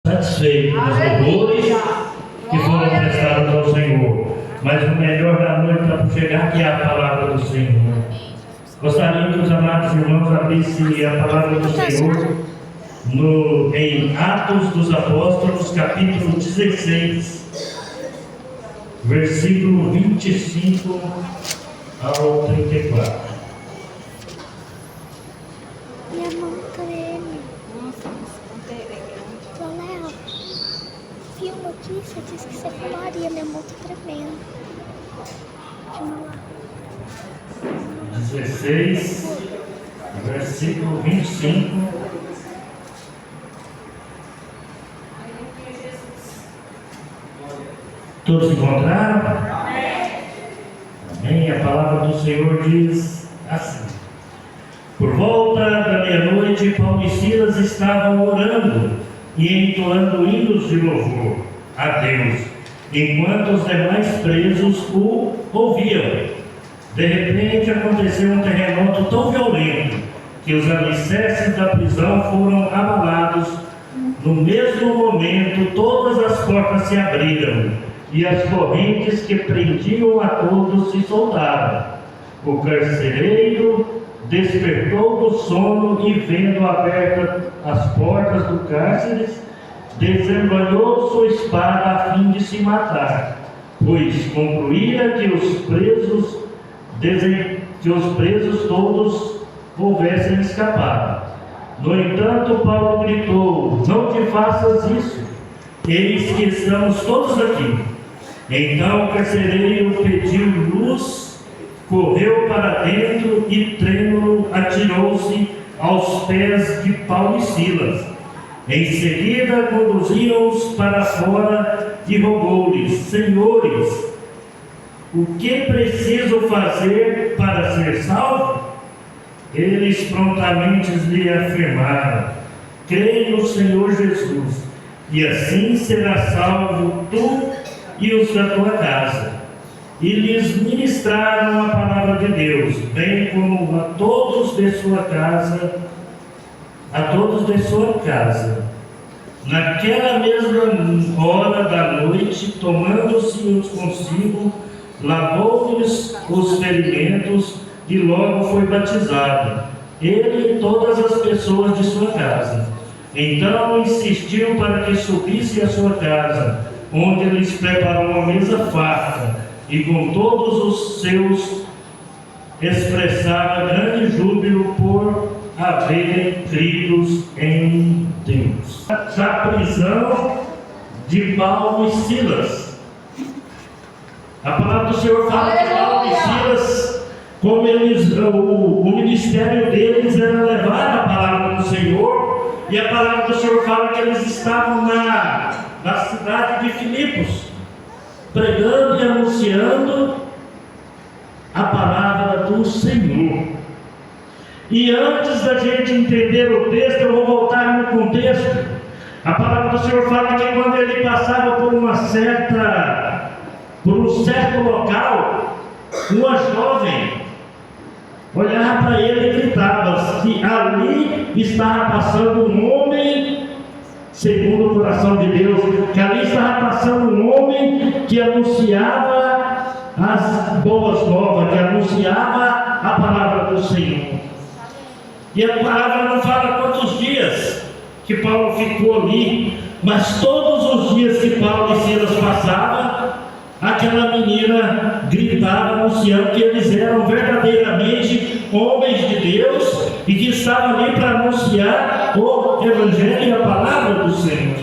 satisfeito dos louvores que foram prestados ao Senhor. Mas o melhor da noite para chegar aqui é a palavra do Senhor. Gostaria que os amados irmãos abrissem a palavra do Senhor em Atos dos Apóstolos, capítulo 16, versículo 25 ao 34. Minha mão treme. Léo, filma aqui, você disse que você falaria, minha mão tá tremendo. Filma lá. 16, versículo 25. Todos encontraram? Amém. A palavra do Senhor diz assim: por volta da meia-noite, Paulo e Silas estavam orando e entoando hinos de louvor a Deus, enquanto os demais presos o ouviam. De repente aconteceu um terremoto tão violento que os alicerces da prisão foram abalados. No mesmo momento, todas as portas se abriram e as correntes que prendiam a todos se soltaram. O carcereiro despertou do sono e, vendo abertas as portas do cárcere, desembanhou sua espada a fim de se matar, pois concluíra que os presos todos houvessem escapado. No entanto, Paulo gritou: não te faças isso, eis que estamos todos aqui. Então o carcereiro pediu luz, correu para dentro e, trêmulo, atirou-se aos pés de Paulo e Silas. Em seguida conduziam-os para fora e rogou-lhes: senhores, o que preciso fazer para ser salvo? Eles prontamente lhe afirmaram: crê no Senhor Jesus, e assim serás salvo tu e os da tua casa. E lhes ministraram a palavra de Deus, bem como a todos de sua casa. Naquela mesma hora da noite, tomando-se-os consigo, lavou-lhes os ferimentos e logo foi batizado, ele e todas as pessoas de sua casa. Então insistiu para que subisse à sua casa, onde lhes preparou uma mesa farta, e com todos os seus expressava grande júbilo por haverem crido em Deus. A prisão de Paulo e Silas. A palavra do Senhor fala que Paulo e Silas, como o ministério deles era levar a palavra do Senhor, e a palavra do Senhor fala que eles estavam na cidade de Filipos, pregando e anunciando a palavra do Senhor. E antes da gente entender o texto, eu vou voltar no contexto. A palavra do Senhor fala que quando ele passava por um certo local, uma jovem olhava para ele e gritava que ali estava passando um homem, segundo o coração de Deus, que ali estava passando um homem que anunciava as boas novas, que anunciava a palavra do Senhor. E a palavra não fala quantos dias que Paulo ficou ali, mas todos os dias que Paulo e Silas passavam, aquela menina gritava anunciando que eles eram verdadeiramente homens de Deus e que estavam ali para anunciar o Evangelho e a palavra do Senhor.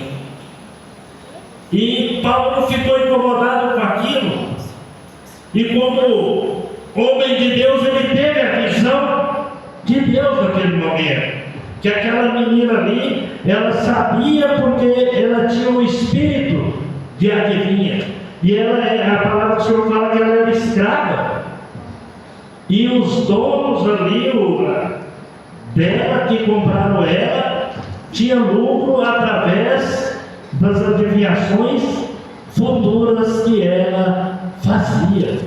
E Paulo ficou incomodado com aquilo, e como homem de Deus, ele teve a visão de Deus naquele momento, que aquela menina ali, ela sabia porque ela tinha um espírito de adivinha, e a palavra do Senhor fala que ela era escrava, e os donos ali dela, que compraram ela, tinham lucro através das adivinhações futuras que ela fazia.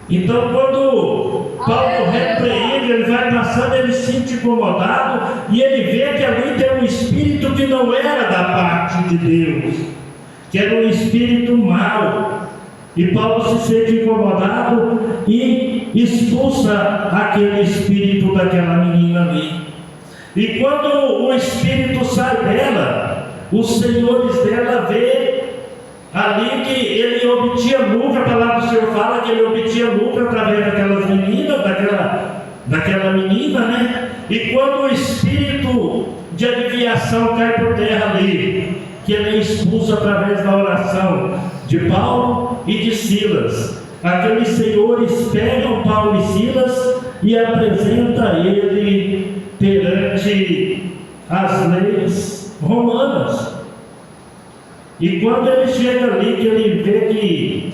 Então, quando Paulo repreende, ele ele vai passando, ele se sente incomodado e ele vê que ali tem um espírito que não era da parte de Deus, que era um espírito mau. E Paulo se sente incomodado e expulsa aquele espírito daquela menina ali. E quando o espírito sai dela, os senhores dela vê ali que ele obtinha lucro. A palavra do Senhor fala que ele obtinha lucro através daquelas meninas, daquela menina, né? E quando o espírito de adivinhação cai por terra ali, que ele é expulso através da oração de Paulo e de Silas, aqueles senhores pegam Paulo e Silas e apresentam ele perante as leis romanas. E quando ele chega ali, que ele vê que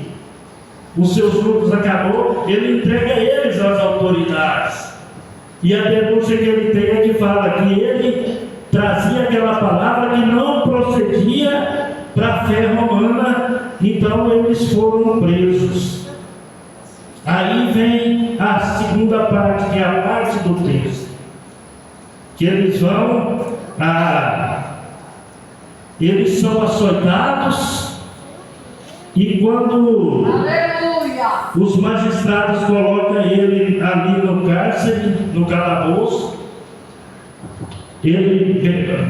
os seus lucros acabou, ele entrega eles às autoridades. E a denúncia que ele tem é que fala que ele trazia aquela palavra que não procedia para a fé romana, então eles foram presos. Aí vem a segunda parte, que é a parte do texto, que eles são açoitados, e quando os magistrados colocam ele ali no cárcere, no calabouço, ele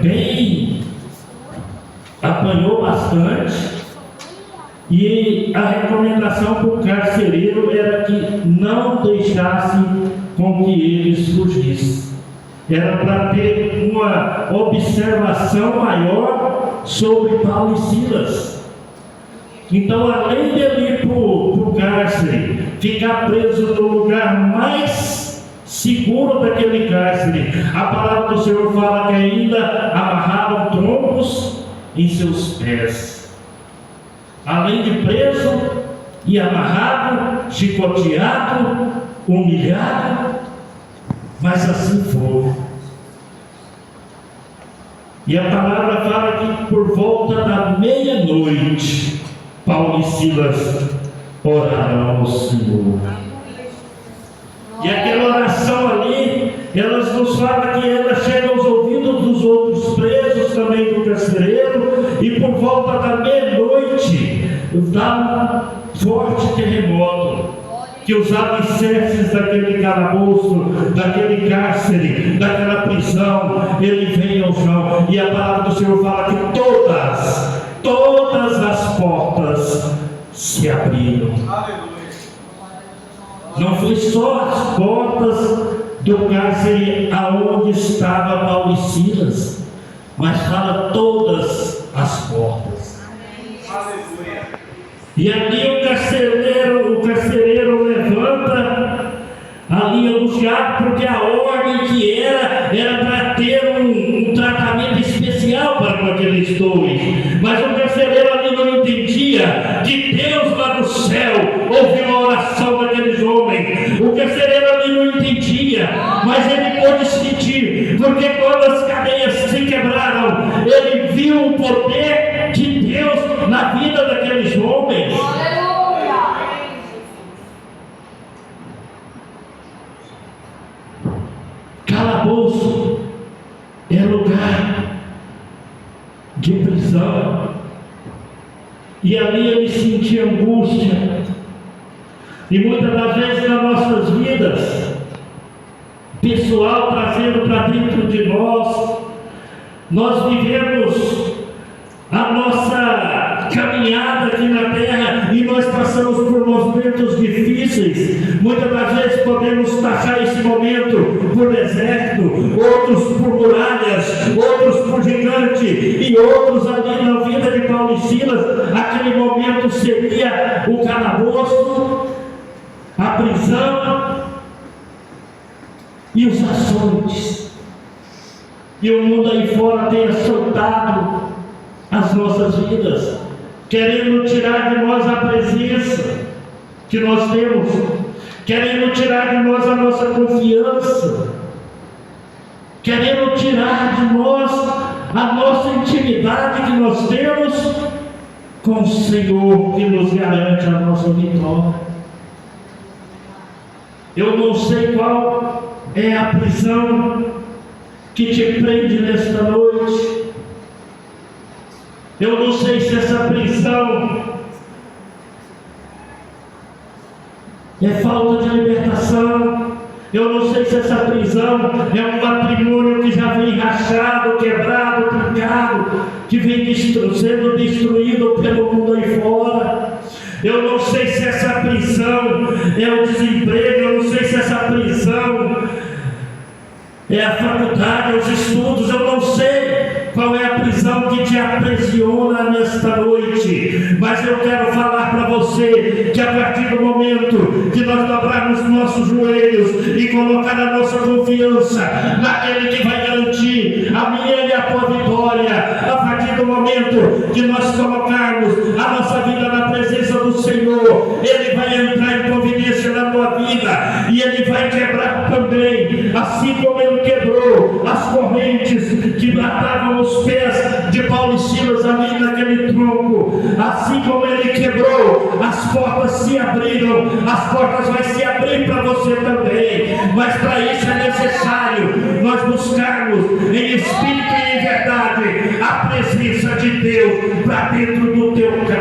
bem apanhou bastante, e a recomendação para o carcereiro era que não deixasse com que eles fugissem. Era para ter uma observação maior sobre Paulo e Silas. Então, além dele ir para o cárcere, ficar preso no lugar mais seguro daquele cárcere, a palavra do Senhor fala que ainda amarraram troncos em seus pés. Além de preso e amarrado, chicoteado, humilhado, mas assim foi. E a palavra fala que por volta da meia-noite, Paulo e Silas oraram ao Senhor. E aquela oração ali, elas nos falam que ela chega aos ouvidos dos outros presos, também do carcereiro, e por volta da meia-noite dá um forte terremoto, que os alicerces daquele calabouço, daquele cárcere, daquela prisão, ele vem ao chão. E a palavra do Senhor fala que todas as portas se abriram. Não foi só as portas do cárcere aonde estava Paulo e Silas, mas fala todas as portas. E ali o carcereiro levanta, ali angustiado, porque a ordem que era para ter um tratamento especial para com aqueles dois. Mas o carcereiro ali não entendia que Deus lá do céu ouviu a oração daqueles homens. O carcereiro ali não entendia, mas ele pôde sentir, porque quando as cadeias se quebraram, ele viu o poder de Deus na vida daqueles homens. Calabouço é lugar de prisão, e ali ele sentia angústia. E muitas das vezes nas nossas vidas, pessoal, trazendo para dentro de nós vivemos a nossa caminhada aqui na terra e nós passamos por momentos difíceis. Muitas das vezes podemos taxar esse momento por deserto, outros por muralhas, outros por gigante, e outros ali na vida de Paulo e Silas, aquele momento seria o calabouço, a prisão e os açoites. E o mundo aí fora tem açoitado as nossas vidas, querendo tirar de nós a presença que nós temos, querendo tirar de nós a nossa confiança, querendo tirar de nós a nossa intimidade que nós temos com o Senhor, que nos garante a nossa vitória. Eu não sei qual é a prisão que te prende nesta noite. Eu não sei se essa prisão é falta de libertação. Eu não sei se essa prisão é um patrimônio que já vem rachado, quebrado, trancado, que vem sendo destruído pelo mundo aí fora. Eu não sei se essa prisão é o desemprego. Eu não sei se essa prisão é a faculdade, os estudos. Eu não sei qual é a prisão que te aprisiona nesta noite, mas eu quero falar para você que a partir do momento que nós dobrarmos nossos joelhos e colocar a nossa confiança naquele que vai garantir a minha e a tua vitória, a partir do momento que nós colocarmos a nossa vida na presença do Senhor, Ele vai entrar em providência na tua vida e Ele vai quebrar também, assim como Ele quebrou as correntes que atavam os pés de Paulo e Silas ali naquele tronco, assim como Ele quebrou, as portas se abriram, as portas vão se abrir para você também, mas para isso é necessário nós buscarmos em espírito e em verdade a presença de Deus para dentro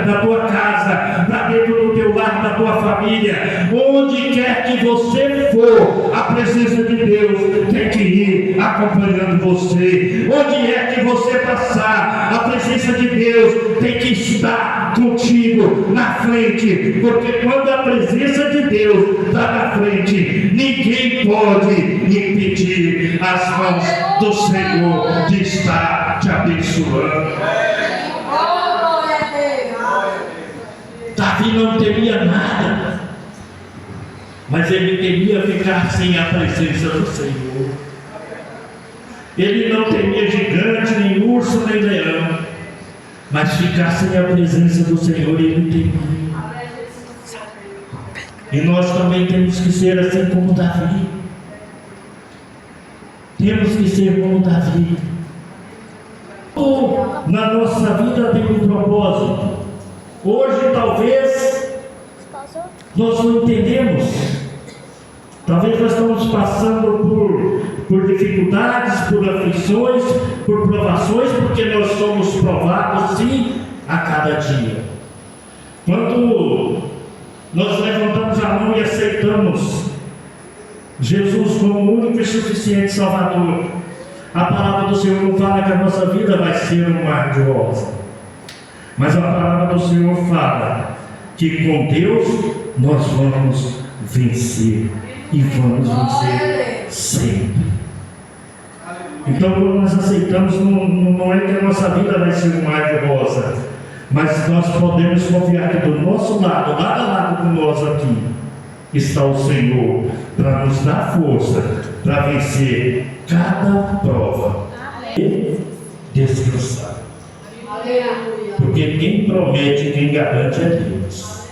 da tua casa, para dentro do teu lar, da tua família, onde quer que você for, a presença de Deus tem que ir acompanhando você, onde é que você passar, a presença de Deus tem que estar contigo na frente, porque quando a presença de Deus está na frente, ninguém pode impedir as mãos do Senhor de estar te abençoando. Davi não temia nada, mas ele temia ficar sem a presença do Senhor. Ele não temia gigante, nem urso, nem leão, mas ficar sem a presença do Senhor ele temia. E nós também temos que ser assim como Davi. Temos que ser como Davi. Na nossa vida tem um propósito. Hoje talvez nós não entendemos. Talvez nós estamos passando por dificuldades, por aflições, por provações, porque nós somos provados sim a cada dia. Quando nós levantamos a mão e aceitamos Jesus como o único e suficiente Salvador, a palavra do Senhor não fala que a nossa vida vai ser um mar de rosa, mas a palavra do Senhor fala que com Deus nós vamos vencer e vamos vencer sempre. Então quando nós aceitamos, não é que a nossa vida vai ser um mar de rosa, mas nós podemos confiar que do nosso lado, lado a lado com nós aqui, está o Senhor para nos dar força para vencer cada prova e descansar. Porque quem promete e quem garante é Deus.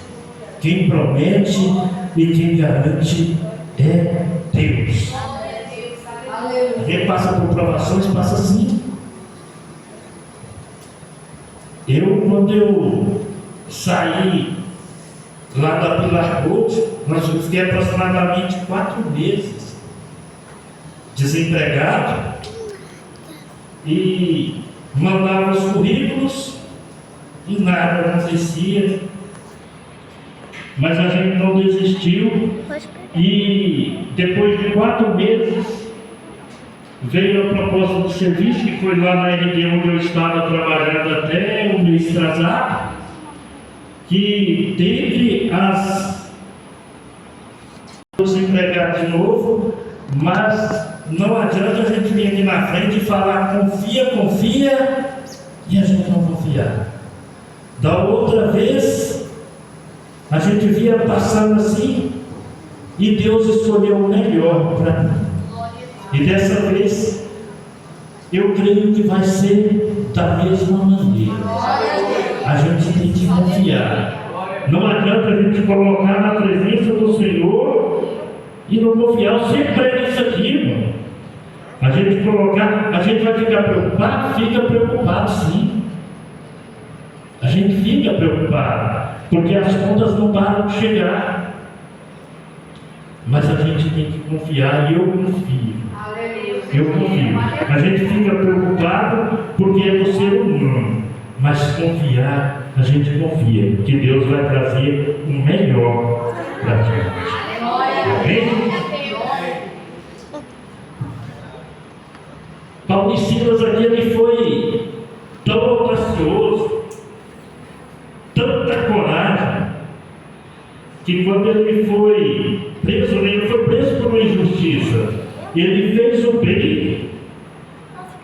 Quem promete e quem garante é Deus. Quem passa por provações passa assim. Quando eu saí lá da Pilar Gold, nós fiquei aproximadamente 4 meses desempregado e mandava os currículos e nada acontecia, mas a gente não desistiu e depois de 4 meses veio a proposta de serviço, que foi lá na RD onde eu estava trabalhando até um mês atrasado, que teve os empregados de novo, mas não adianta a gente vir aqui na frente e falar confia, e a gente não confiar. Da outra vez, a gente via passando assim, e Deus escolheu o melhor para mim. E dessa vez, eu creio que vai ser da mesma maneira. A gente tem que confiar. Não adianta a gente colocar na presença do Senhor e não confiar. Eu sempre prego isso aqui, irmão. A gente vai ficar preocupado? Fica preocupado sim. A gente fica preocupado, porque as contas não param de chegar. Mas a gente tem que confiar, e eu confio. Eu confio. A gente fica preocupado porque é do ser humano, mas confiar, a gente confia que Deus vai trazer o melhor para a gente. Amém? Paulo e Silas aqui, ele foi tão audacioso, tanta coragem, que quando ele foi preso por uma injustiça, ele fez o bem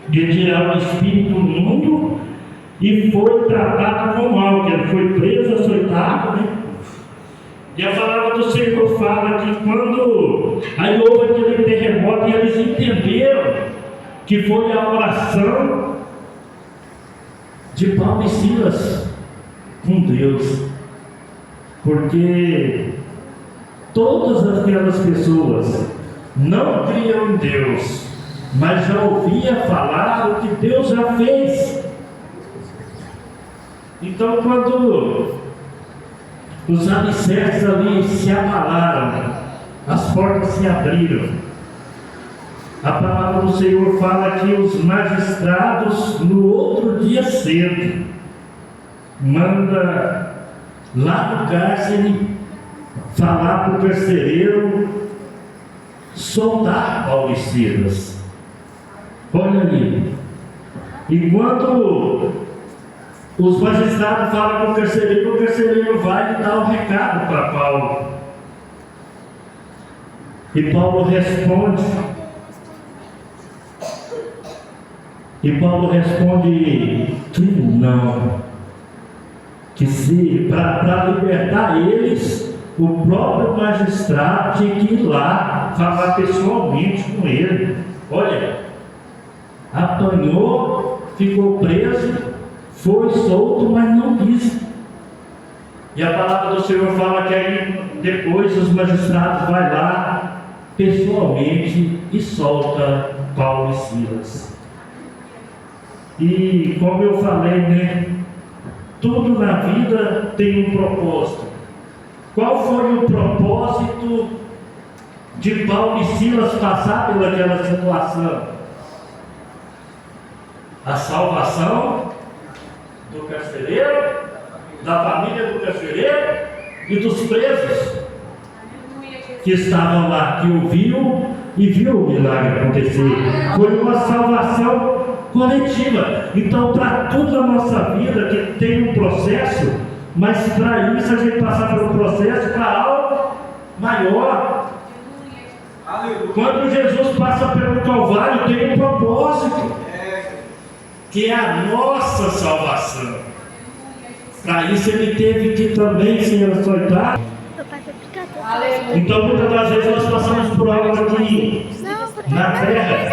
de tirar o espírito do mundo e foi tratado com mal, que ele foi preso, açoitado, né? E a palavra do Senhor fala que quando aí houve aquele terremoto e eles entenderam que foi a oração de Paulo e Silas com Deus, porque todas aquelas pessoas não criam em Deus, mas já ouvia falar o que Deus já fez. Então, quando os alicerces ali se abalaram, as portas se abriram, a palavra do Senhor fala que os magistrados, no outro dia cedo, manda lá no cárcere falar para o carcereiro soltar Paulo e Silas. Olha ali. E quando os magistrados falam com o carcereiro vai e dá um recado para Paulo. E Paulo responde. Que não. Que se para libertar eles, o próprio magistrado tinha que ir lá falar pessoalmente com ele. Olha, apanhou, ficou preso, foi solto, mas não quis. E a palavra do Senhor fala que aí depois os magistrados vão lá pessoalmente e solta Paulo e Silas. E como eu falei, né? Tudo na vida tem um propósito. Qual foi o propósito de Paulo e Silas passar pelaquela situação? A salvação do carcereiro, da família do carcereiro e dos presos que estavam lá, que ouviu e viu o milagre acontecer. Foi uma salvação coletiva. Então, para toda a nossa vida que tem um processo, mas para isso a gente passar pelo processo para algo maior. Quando Jesus passa pelo Calvário, tem um propósito, que é a nossa salvação. Para isso ele teve que também ser açoitado. Então muitas das vezes nós passamos por algo aqui na terra